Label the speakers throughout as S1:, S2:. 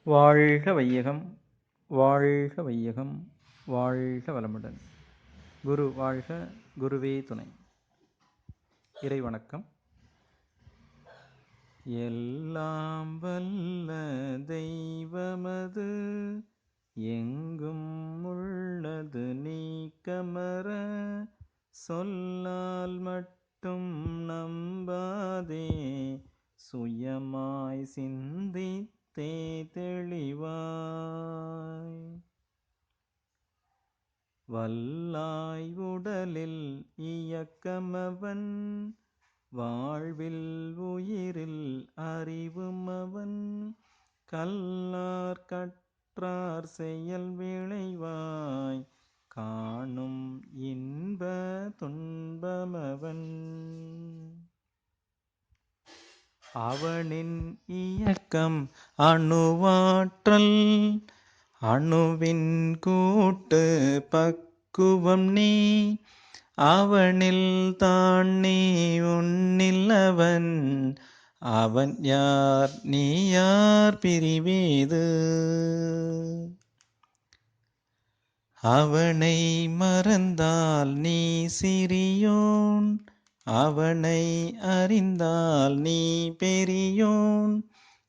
S1: வாழ்க வையகம், வாழ்க வையகம், வாழ்க வளமுடன். குரு வாழ்க, குருவே துணை. இறை வணக்கம். எல்லாம் வல்ல தெய்வமது எங்கும் உள்ளது நீக்கமற, சொல்லால் மட்டும் நம்பாதே சுயமாய் சிந்தித்தே தெளிவாய். வல்லாய் உடலில் இயக்கமவன், வாழ்வில் உயிரில் அறிவுமவன், கல்லார் கற்றார் செயல் விளைவாய் காணும் இன்ப துன்பமவன். அவனின் இயக்கம் அணுவாற்றல், அணுவின் கூட்டு பக்குவம் நீ, அவனில் தான் நீ உன்னில்லவன், அவன் யார் நீ யார் பிரிவேது. அவனை மறந்தால் நீ சிறியோன், அவனை அறிந்தால் நீ பெரியோன்,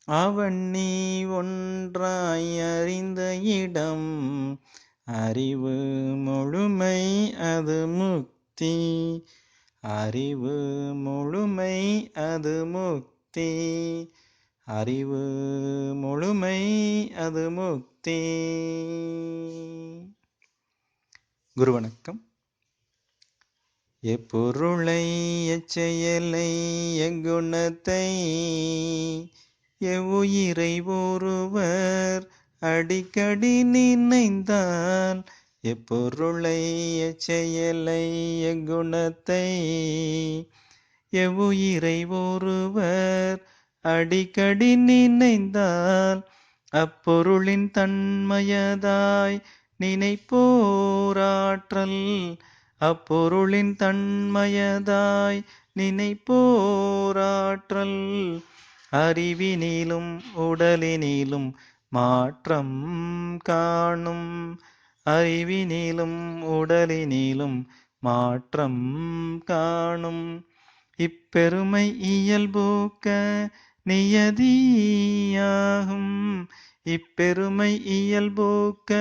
S1: அவன் நீ ஒன்றாய் அறிந்த இடம், அறிவு முழுமை அது முக்தி, அறிவு முழுமை அது முக்தி, அறிவு முழுமை அது முக்தி. குரு வணக்கம். எப்பொருளை எச்செயலை எக்குணத்தை எவ்வுயிரை ஒருவர் அடிக்கடி நினைந்தால், எப்பொருளை எச்செயலை எக்குணத்தை எவ்வுயிரை ஒருவர் அடிக்கடி நினைந்தால், அப்பொருளின் தன்மையதாய் நினைப்போராற்றல், அப்பொருளின் தன்மையதாய் நினைப்போராற்றல், அறிவினிலும் உடலினிலும் மாற்றம் காணும், அறிவினிலும் உடலினிலும் மாற்றம் காணும். இப்பெருமை இயல்போக்க நியதியாகும், இப்பெருமை இயல்போக்க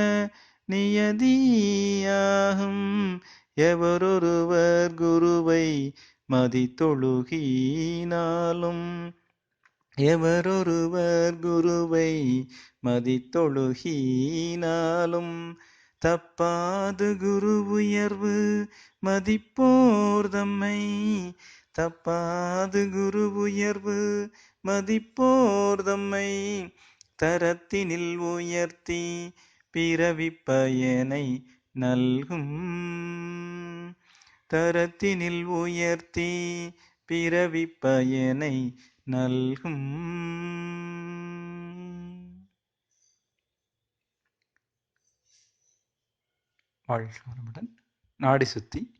S1: நியதியாகும். எவரொருவர் குருவை மதித்தொழுகினாலும், எவரொருவர் குருவை மதித்தொழுகினாலும், தப்பாது குரு உயர்வு மதிப்போர் தம்மை, தப்பாது குரு உயர்வு மதிப்போர் தம்மை, தரத்தினில் உயர்த்தி பிறவிப் பயனை நல்கும், தரத்தினில் உயர்த்தி பிறவிப் பயனை நல்கும். வாழ்க வளமுடன். நாடி சுத்தி.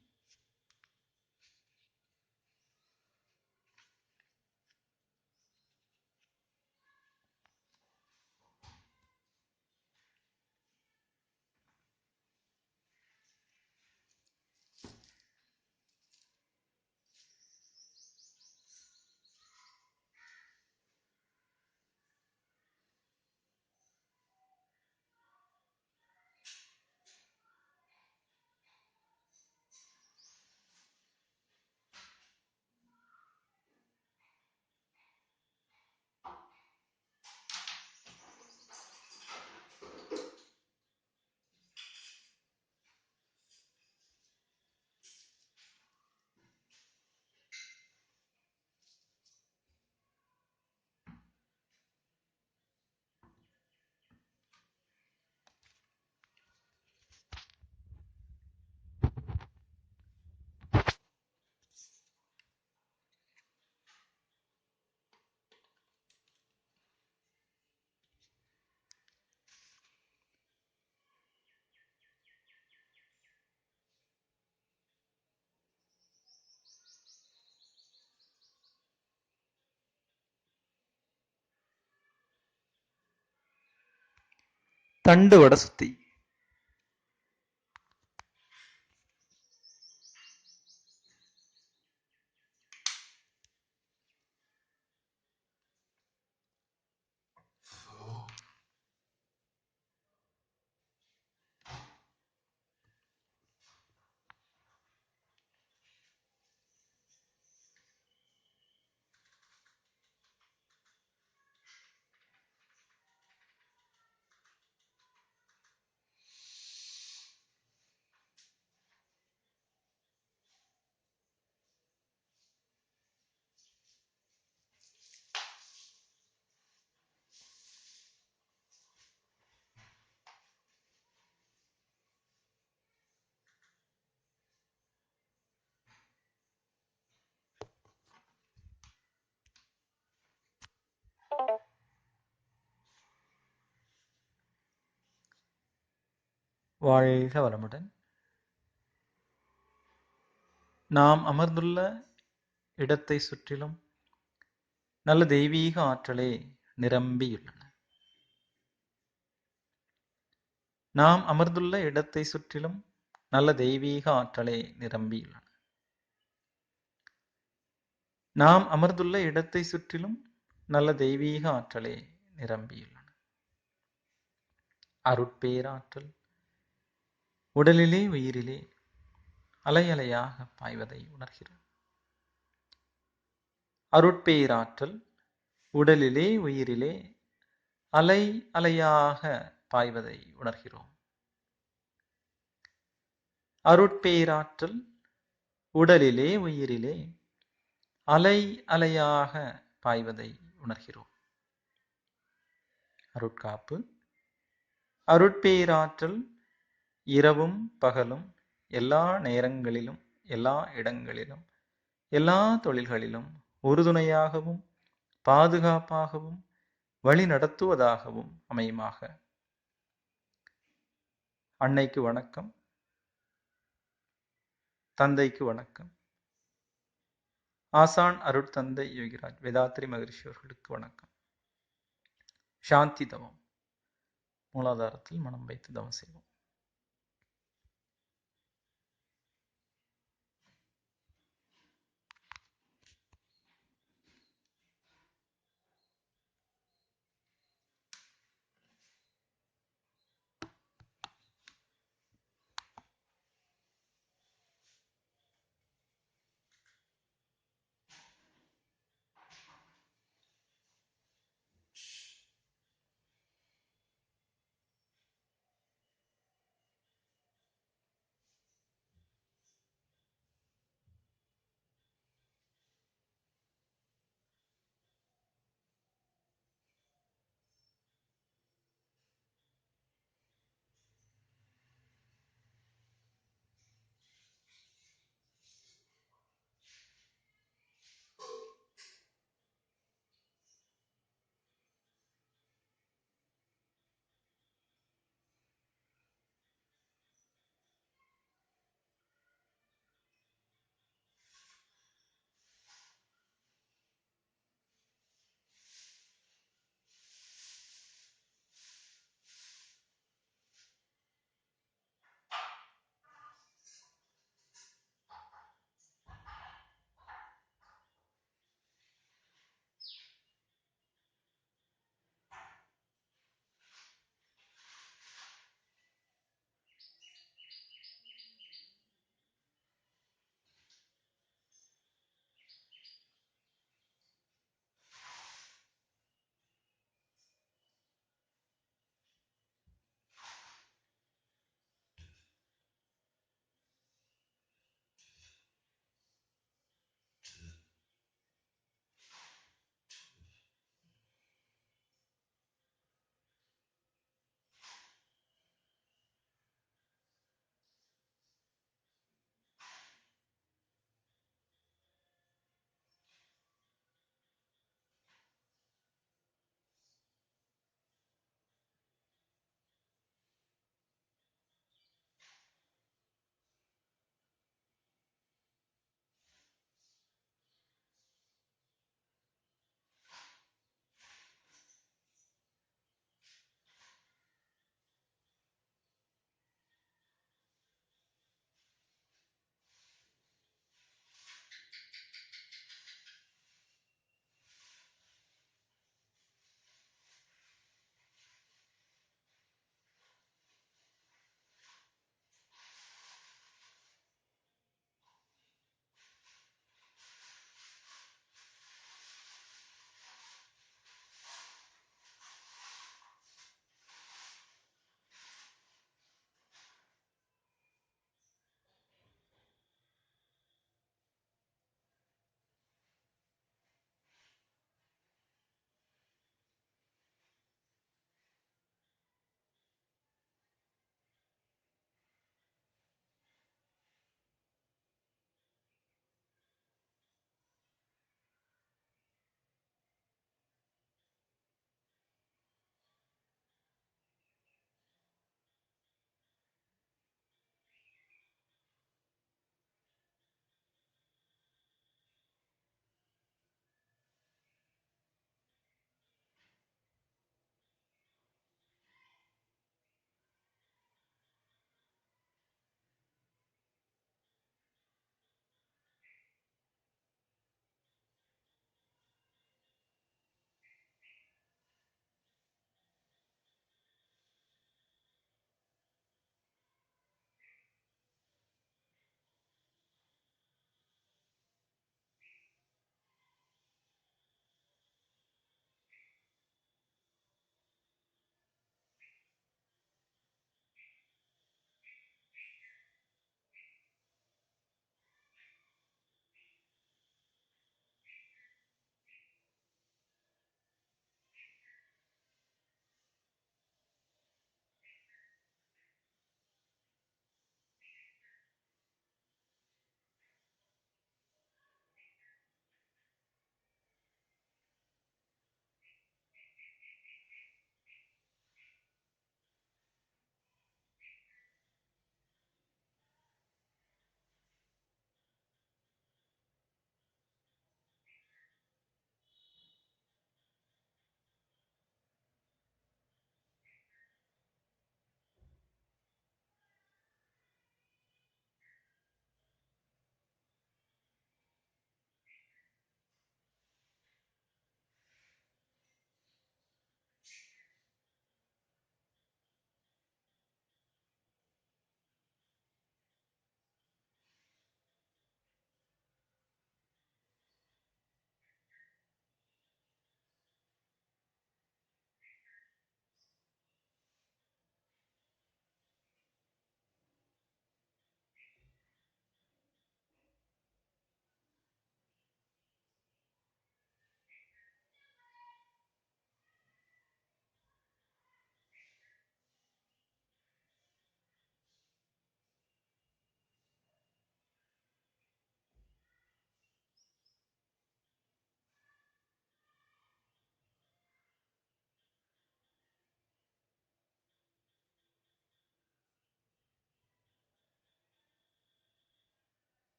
S1: தண்டுவட சுத்தி. வாழ்க வளமுடன். நாம் அமர்ந்துள்ள இடத்தை சுற்றிலும் நல்ல தெய்வீக ஆற்றலே நிரம்பியுள்ளன. நாம் அமர்ந்துள்ள இடத்தை சுற்றிலும் நல்ல தெய்வீக ஆற்றலே நிரம்பியுள்ளன. நாம் அமர்ந்துள்ள இடத்தை சுற்றிலும் நல்ல தெய்வீக ஆற்றலே நிரம்பியுள்ளன. அருட்பேராற்றல் உடலிலே உயிரிலே அலை அலையாக பாய்வதை உணர்கிறோம். அருட்பேராற்றல் உடலிலே உயிரிலே அலை அலையாக பாய்வதை உணர்கிறோம். அருட்பேராற்றல் உடலிலே உயிரிலே அலை அலையாக பாய்வதை உணர்கிறோம். அருட்காப்பு அருட்பேராற்றல் இரவும் பகலும் எல்லா நேரங்களிலும் எல்லா இடங்களிலும் எல்லா தொழில்களிலும் உறுதுணையாகவும் பாதுகாப்பாகவும் வழி நடத்துவதாகவும் அமையுமாக. அன்னைக்கு வணக்கம், தந்தைக்கு வணக்கம், ஆசான் அருட்தந்தை யோகிராஜ் வேதாத்ரி மகரிஷி அவர்களுக்கு வணக்கம். சாந்தி தவம். மூலாதாரத்தில் மனம் வைத்து தவம் செய்வோம்.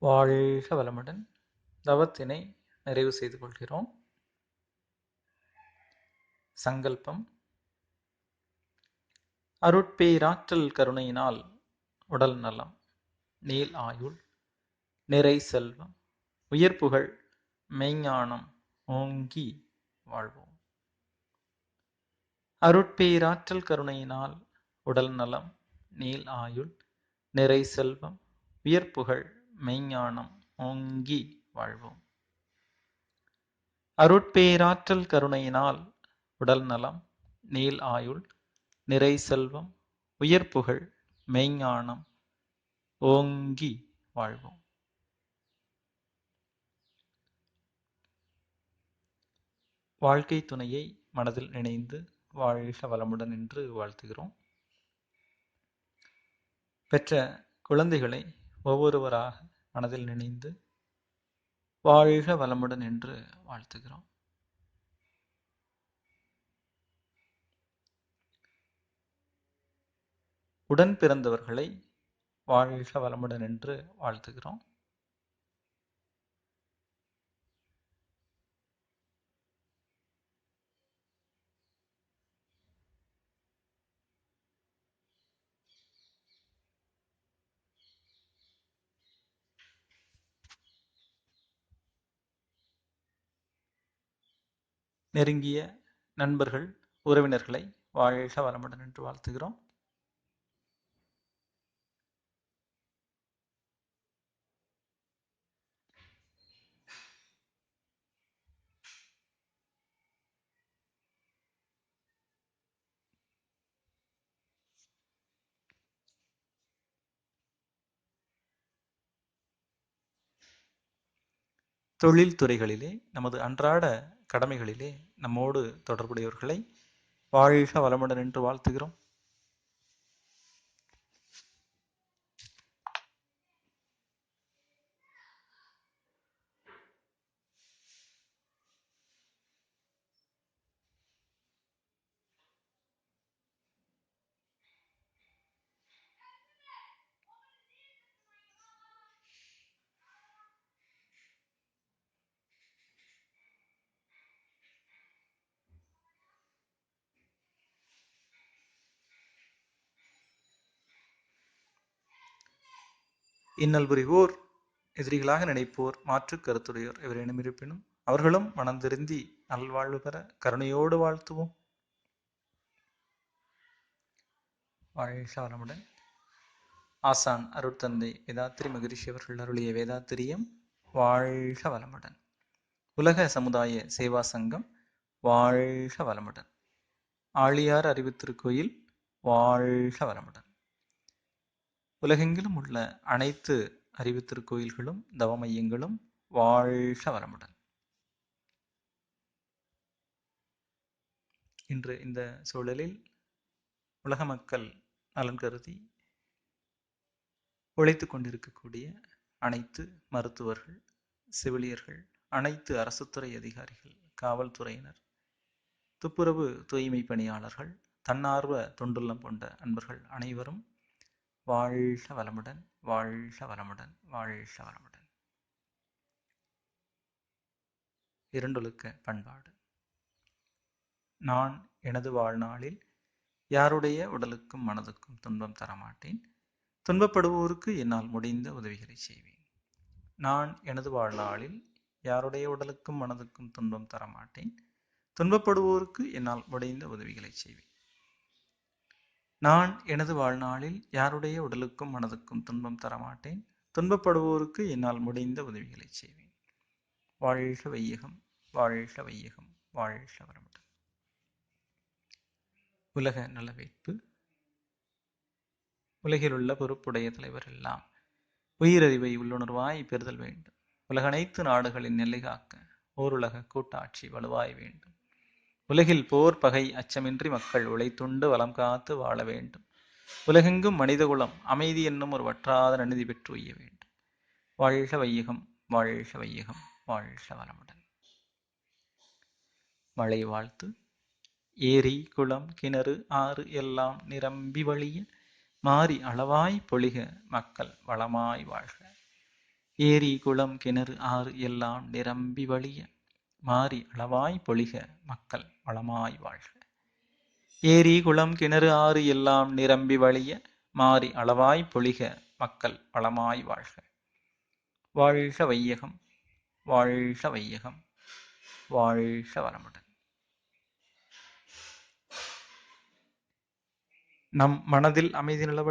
S1: வாழ்க வளமுடன். தவத்தினை நிறைவு செய்து கொள்கிறோம். சங்கல்பம். அருட்பேராற்றல் கருணையினால் உடல் நலம், நீள் ஆயுள், நிறை செல்வம், உயர்ப்புகழ், மெய்ஞானம் ஓங்கி வாழ்வோம். அருட்பேராற்றல் கருணையினால் உடல் நலம், நீள் ஆயுள், நிறை செல்வம், உயர்ப்புகழ், மெய்ஞானம் ஓங்கி வாழ்வோம். அருட்பேராற்றல் கருணையினால் உடல் நலம், நீள் ஆயுள், நிறை செல்வம், உயர்ப்புகழ், மெய்ஞானம் ஓங்கி வாழ்வோம். வாழ்க்கை துணையை மனதில் நினைந்து வாழ்க வளமுடன் என்று வாழ்த்துகிறோம். பெற்ற குழந்தைகளை ஒவ்வொருவராக மனதில் நினைந்து வாழ்க வளமுடன் என்று வாழ்த்துகிறோம். உடன் பிறந்தவர்களை வாழ்க வளமுடன் என்று வாழ்த்துகிறோம். நெருங்கிய நண்பர்கள், உறவினர்களை வாழ்க வளமுடன் என்று வாழ்த்துகிறோம். தொழில் துறைகளிலே, நமது அன்றாட கடமைகளிலே நம்மோடு தொடர்புடையவர்களை வாழ்க வளமுடன் என்று வாழ்த்துகிறோம். இன்னல் புரிவோர், எதிரிகளாக நினைப்போர், மாற்று கருத்துடையோர் எவரேனும் இருப்பினும் அவர்களும் மனம் திருந்தி நல்வாழ்வு பெற கருணையோடு வாழ்த்துவோம். வாழ்க வளமுடன். ஆசான் அருட்தந்தை வேதாத்திரி மகரிஷி அவர்கள் அருளிய வேதாத்திரியம் வாழ்க வளமுடன். உலக சமுதாய சேவா சங்கம் வாழ்க வளமுடன். ஆழியார் அறிவுத்திருக்கோயில் வாழ்க வளமுடன். உலகெங்கிலும் உள்ள அனைத்து அறிவுத்திருக்கோயில்களும் தவ மையங்களும் வாழ்க வளமுடன். இன்று இந்த சூழலில் உலக மக்கள் நலன் கருதி உழைத்துக் கொண்டிருக்கக்கூடிய அனைத்து மருத்துவர்கள், செவிலியர்கள், அனைத்து அரசுத்துறை அதிகாரிகள், காவல்துறையினர், துப்புரவு தூய்மை பணியாளர்கள், தன்னார்வ தொண்டுள்ளம் கொண்ட அன்பர்கள் அனைவரும் வாழ்க வளமுடன், வாழ்க வளமுடன், வாழ்க வளமுடன். இரண்டொழுக்க பண்பாடு. நான் எனது வாழ்நாளில் யாருடைய உடலுக்கும் மனதுக்கும் துன்பம் தரமாட்டேன். துன்பப்படுவோருக்கு என்னால் முடிந்த உதவிகளை செய்வேன். நான் எனது வாழ்நாளில் யாருடைய உடலுக்கும் மனதுக்கும் துன்பம் தரமாட்டேன். துன்பப்படுவோருக்கு என்னால் முடிந்த உதவிகளை செய்வேன். நான் எனது வாழ்நாளில் யாருடைய உடலுக்கும் மனதுக்கும் துன்பம் தரமாட்டேன். துன்பப்படுவோருக்கு என்னால் முடிந்த உதவிகளை செய்வேன். வாழ்க வையகம், வாழ்க வையகம், வாழ்க வளமுடன். உலக நலவேட்பு. உலகில் உள்ள பொறுப்புடைய தலைவர் எல்லாம் உயிரறிவை உள்ளுணர்வாய் பெறுதல் வேண்டும். உலக அனைத்து நாடுகளின் எல்லை காக்க ஓருலக கூட்டாட்சி வலுவாய் வேண்டும். உலகில் போர் பகை அச்சமின்றி மக்கள் உழைத்துண்டு வளம் காத்து வாழ வேண்டும். உலகெங்கும் மனிதகுலம் அமைதி என்னும் ஒரு வற்றாத நனிதி பெற்று உய்ய வேண்டும். வாழ்க வையகம், வாழ்க வையகம், வாழ்க வளமுடன். மழை வாழ்த்து. ஏரி, குளம், கிணறு, ஆறு எல்லாம் நிரம்பி வழிய மாறி அளவாய் பொழிக மக்கள் வளமாய் வாழ்க. ஏரி குளம் கிணறு ஆறு எல்லாம் நிரம்பி வழிய மாறி அளவாய் பொழிக மக்கள் வளமாய் வாழ்க. ஏரி குளம் கிணறு ஆறு எல்லாம் நிரம்பி வழிய மாறி அளவாய் பொழிக மக்கள் வளமாய் வாழ்க. வாழ்க வையகம், வாழ்க வையகம், வாழ்க வளமுடன். நம் மனதில் அமைதி நிலவ